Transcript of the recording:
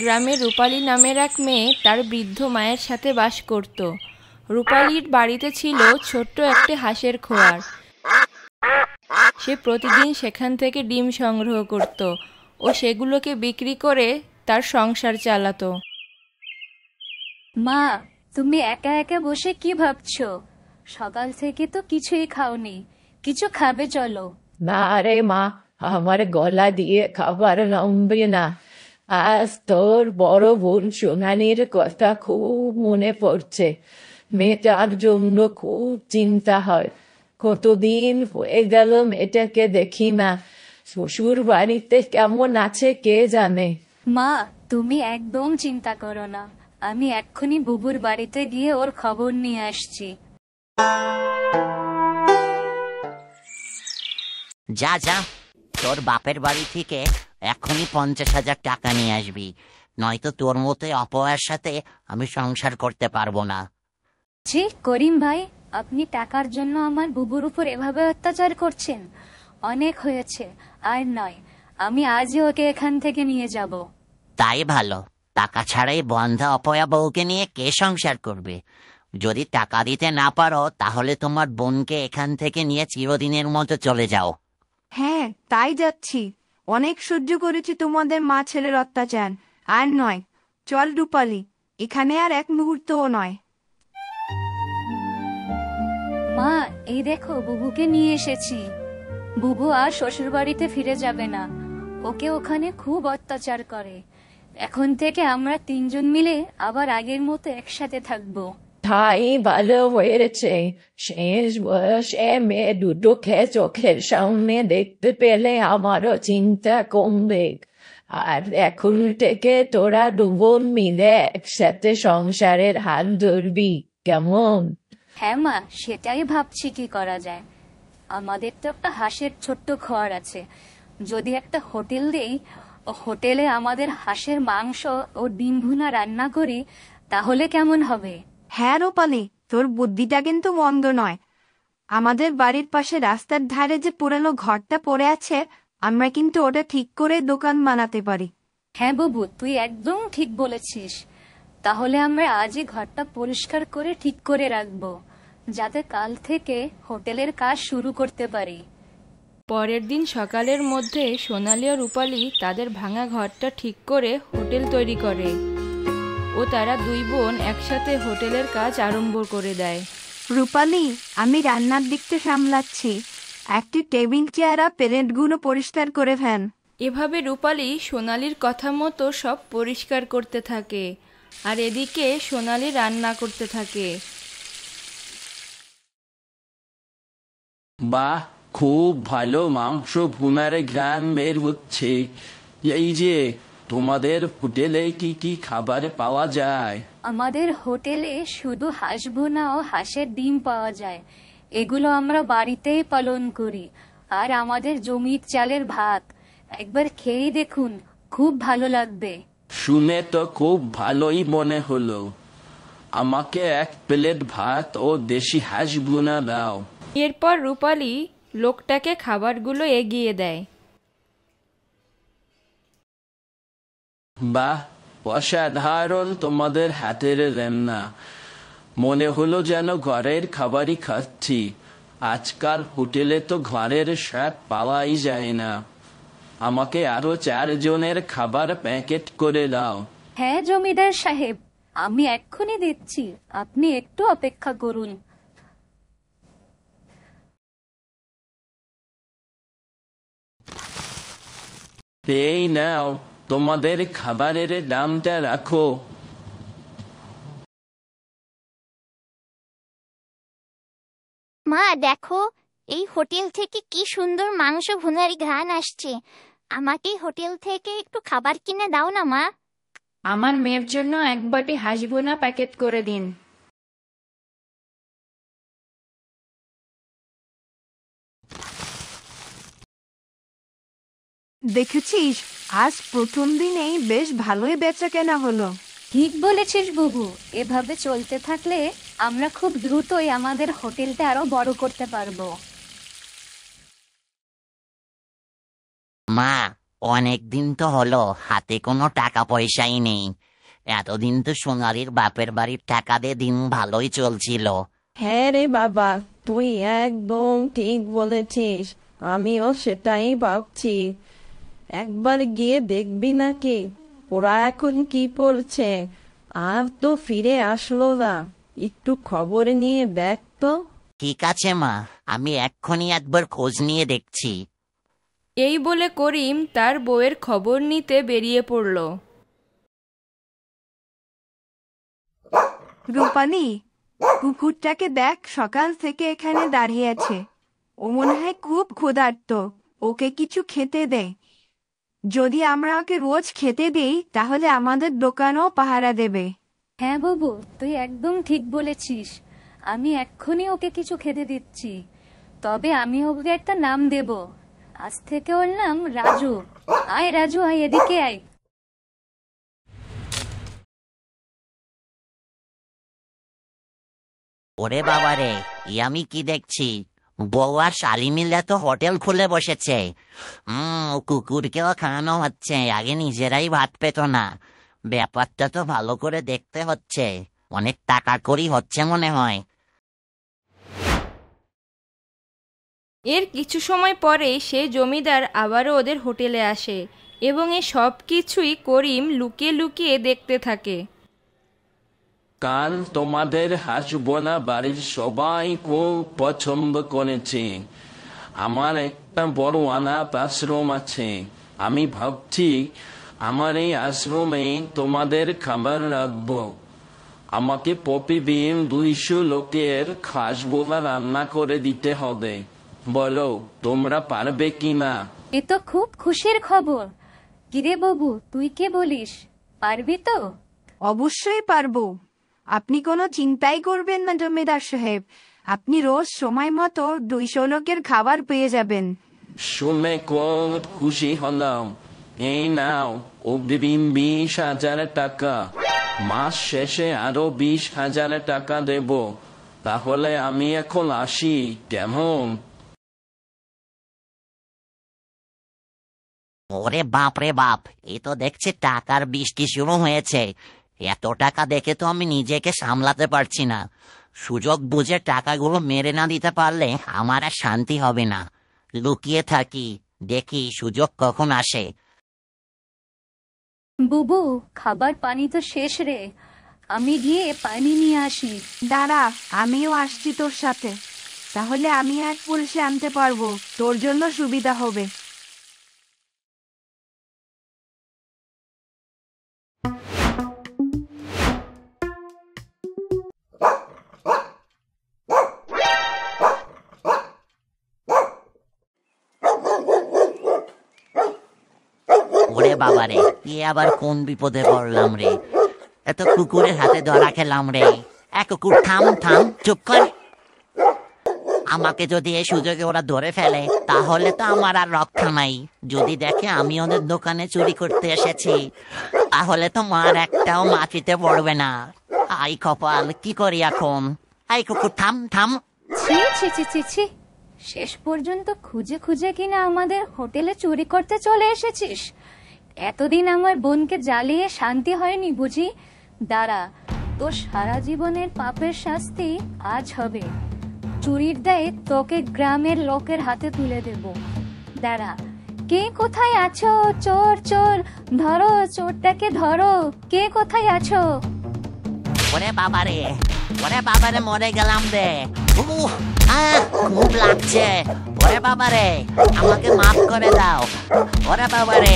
গ্রামে রূপালী নামের এক মেয়ে তার বৃদ্ধ মায়ের সাথে বাস করত। রূপালীর বাড়িতে ছিল ছোট্ট একটি হাঁসের খোয়ার। সে প্রতিদিন সেখান থেকে ডিম সংগ্রহ করত ও সেগুলোকে বিক্রি করে তার সংসার চালাতো। মা, তুমি একা একা বসে কি ভাবছো? সকাল থেকে তো কিছুই খাওনি, কিছু খাবে চলো। না রে মা, আমার গলা দিয়ে খাবার নামবে না। আজ তোর বড় বোন সোনালির কথা খুব মনে পড়ছে। মেয়েটার জন্য খুব চিন্তা হয়। কতদিন হয়ে গেল মেয়েটাকে দেখি না। শ্বশুর বাড়িতে কেমন আছে কে জানে। মা, তুমি একদম চিন্তা করো না, আমি এক্ষুনি বুবুর বাড়িতে গিয়ে ওর খবর নিয়ে আসছি। যা যা, তোর বাপের বাড়ি থেকে এখনই 50,000 টাকা নিয়ে আসবি, নয়তো তোর মতো অপয়ার সাথে আমি সংসার করতে পারবো না। জি করিম ভাই, আপনি টাকার জন্য আমার বুবুর উপর এভাবে অত্যাচার করছেন? অনেক হয়েছে, আর নয়। আমি আজই ওকে এখান থেকে নিয়ে যাব। তাই ভালো, টাকা ছাড়াই বন্ধা অপয়া বউকে নিয়ে কে সংসার করবে? যদি টাকা দিতে না পারো তাহলে তোমার বোনকে এখান থেকে নিয়ে চিরদিনের মতো চলে যাও। হ্যাঁ, তাই যাচ্ছি। অনেক সহ্য করেছি তোমাদের মা ছেলের অত্যাচার, আর নয়। চল রূপালী, এখানে আর এক মুহূর্তও নয়। মা, এই দেখো বুবুকে নিয়ে এসেছি। বুবু আর শ্বশুর বাড়িতে ফিরে যাবে না, ওকে ওখানে খুব অত্যাচার করে। এখন থেকে আমরা 3 জন মিলে আবার আগের মতো একসাথে থাকবো। তাই ভালো হয়েছে। শেষ বয়সে মেয়ে দুটোকে চোখের সামনে দেখতে পেলে আমারও চিন্তা কমবে। আর এখন থেকে তোরা দুবোন মিলে একসাথে সংসারের হাল ধরবি, কেমন? হ্যাঁ মা, সেটাই ভাবছি কি করা যায়। আমাদের তো একটা হাঁসের ছোট্ট ঘর আছে, যদি একটা হোটেল দেই, ও হোটেলে আমাদের হাঁসের মাংস ও ডিম ভুনা রান্না করি, তাহলে কেমন হবে? হ্যাঁ রূপালী, তোর বুদ্ধিটা কিন্তু মন্দ নয়। আমাদের বাড়ির পাশে রাস্তার ধারে যে পুরানো ঘরটা পড়ে আছে, আমরা কিন্তু ওটা ঠিক করে দোকান বানাতে পারি। হ্যাঁ বাবু, তুই একদম ঠিক বলেছিস। তাহলে আমরা আজই ঘরটা পরিষ্কার করে ঠিক করে রাখবো, যাতে কাল থেকে হোটেলের কাজ শুরু করতে পারি। পরের দিন সকালের মধ্যে সোনালি ও রূপালী তাদের ভাঙা ঘরটা ঠিক করে হোটেল তৈরি করে ও তারা দুই বোন একসাথে হোটেলের কাজ আরম্ভ করে দেয়। রূপালী, আমি রান্নার দিকটা সামলাচ্ছি। একটি টেবিল চেয়ার আর প্লেটগুলো পরিষ্কার করে ফেল। এভাবে রূপালী সোনালির কথা মতো সব পরিষ্কার করতে থাকে, আর এদিকে সোনালি রান্না করতে থাকে। বাহ, খুব ভালো মাংস ভুনার ঘ্রাণ বের হচ্ছে। এই যে, তোমাদের হোটেলে কি কি খাবার পাওয়া যায়? আমাদের হোটেলে শুধু হাঁস ভুনা ও হাঁসের ডিম পাওয়া যায়। এগুলো আমরা বাড়িতেই পালন করি। আর আমাদের জমির চালের ভাত, একবার খেয়ে দেখুন, খুব ভালো লাগবে। শুনে তো খুব ভালোই মনে হলো। আমাকে 1 প্লেট ভাত ও দেশি হাঁস ভুনা দাও। এরপর রূপালী লোকটাকে খাবারগুলো এগিয়ে দেয়। বাহ, অসাধারণ তোমাদের হাতের রান্না। মনে হলো যেন ঘরের খাবারই খাচ্ছি। আজকাল হোটেলে তো ঘরের স্বাদ পাওয়াই যায় না। আমাকে আরো 4 জনের খাবার প্যাকেট করে দাও। হ্যাঁ জমিদার সাহেব, আমি এক্ষুনি দিচ্ছি, আপনি একটু অপেক্ষা করুন। এই নাও, তোমাদের খাবারের দামটা রাখো। মা দেখো, এই হোটেল থেকে কি সুন্দর মাংস ভুনার ঘ্রাণ আসছে। আমাকে হোটেল থেকে একটু খাবার কিনে দাও না মা। আমার মেয়ের জন্য 1 বাটি হাঁস ভুনা প্যাকেট করে দিন। দেখেছিস, আজ প্রথম দিনেই বেশ ভালোই বেচা কেনা হলো। ঠিক বলেছিস বুবু, এভাবে চলতে থাকলে আমরা খুব দ্রুতই আমাদের হোটেলটা আরো বড় করতে পারবো। মা, অনেকদিন তো হলো হাতে কোনো টাকা পয়সাই নেই। এতদিন তো সোনালির বাপের বাড়ির টাকা দিয়ে দিন ভালোই চলছিল। হ্যাঁ রে বাবা, তুই একদম ঠিক বলেছিস, আমিও সেটাই ভাবছি। একবার গিয়ে দেখবি নাকি ওরা এখন কি করছে? আর তো ফিরে আসলো না, একটু খবর নিয়ে দেখ তো। ঠিক আছে মা, আমি এক্ষুনি একবার খোঁজ নিয়ে দেখছি। এই বলে করিম তার বউয়ের খবর নিতে বেরিয়ে পড়ল। রূপালি, কুকুরটাকে দেখ, সকাল থেকে এখানে দাঁড়িয়ে আছে। ও মনে হয় খুব ক্ষুধার্ত, ওকে কিছু খেতে দে। যদি আমরা ওকে রোজ খেতে দেই তাহলে আমাদের দোকানও পাহারা দেবে। হ্যাঁ বাবু, তুই একদম ঠিক বলেছিস। আমি এক্ষুনি ওকে কিছু খেতে দিচ্ছি। তবে আমি ওকে একটা নাম দেব। আজ থেকে ওর নাম রাজু। আয় রাজু, আয় এদিকে আয়। ওরে বাবা রে, আমি কি দেখছি, বউ আর শালি মিলে তো হোটেল খুলে বসেছে। কুকুরকেও খাওয়ানো হচ্ছে, আগে নিজেরাই ভাত পেত না। ব্যাপারটা তো ভালো করে দেখতে হচ্ছে, অনেক টাকা করি হচ্ছে মনে হয়। এর কিছু সময় পরে সে জমিদার আবারও ওদের হোটেলে আসে এবং এ সব কিছুই করিম লুকিয়ে লুকিয়ে দেখতে থাকে। কাল তোমাদের হাসবোনা বাড়ির সবাই খুব পছন্দ করেছে। আমার একটা বড় অনাথ আশ্রম আছে। আমি ভাবছি আমার এই আশ্রমে তোমাদের খাবার রাখবো। আমাকে প্রতিদিন 200 লোকের খাসবোনা রান্না করে দিতে হবে। বলো তোমরা পারবে কিনা? এ তো খুব খুশির খবর। কিরে বাবু, তুই কে বলিস, পারবি তো? অবশ্যই পারবো, আপনি কোনো চিন্তাই করবেন না জমিদার সাহেব। আপনি রোজ সময় মতো 200 লোকের খাবার পেয়ে যাবেন। শুনে খুব খুশি হলাম। এই নাও অগ্রিম 20,000 টাকা। মাস শেষে আরো 20,000 টাকা দেব। তাহলে আমি এখন আসি, কেমন? ওরে বাপ রে বাপ, এ তো দেখছি টাকার বৃষ্টি শুরু হয়েছে। এত টাকা দেখে তো আমি নিজেকে সামলাতে পারছি না। সুযোগ বুঝে টাকাগুলো মেরে না দিতে পারলে আমার আর শান্তি হবে না। লুকিয়ে থাকি, দেখি সুযোগ কখন আসে। বুবু, খাবার পানি তো শেষ রে, আমি গিয়ে পানি নিয়ে আসি। দাঁড়া, আমিও আসছি তোর সাথে। তাহলে আমি এক পুলিশে আনতে পারবো, তোর জন্য সুবিধা হবে। ওরে বাবা রে, এ আবার কোন বিপদে পড়লাম রে। এত কুকুরের হাতে ধরা খেলাম রে। কুকুর থাম থাম, চুপ কর। আমাকে যদি এই সুযোগে ওরা ধরে ফেলে তাহলে তো আমার আর রক্ষা নাই। যদি দেখে আমি ওদের দোকানে চুরি করতে এসেছি তাহলে তো মার একটাও মাটিতে পড়বে না। আই কপাল, কি করি এখন? আই কুকুর থাম থাম। ছি ছি ছি ছি ছি, শেষ পর্যন্ত খুঁজে খুঁজে কিনা আমাদের হোটেলে চুরি করতে চলে এসেছিস। এতদিন আমার বোনকে জ্বালিয়ে শান্তি হয়নি বুঝি? দাঁড়া, তোর সারা জীবনের পাপের শাস্তি আজ হবে। চুরির দায়ে তোকে গ্রামের লোকের হাতে তুলে দেব। দাঁড়া, কে কোথায় আছো? চোর চোর, ধরো চোরটাকে ধরো। কে কোথায় আছো? ওরে বাবারে, ওরে বাবারে, মরে গেলাম রে। খুব লাগছে। ওরে বাবারে, আমাকে মাফ করে দাও। ওরে বাবারে।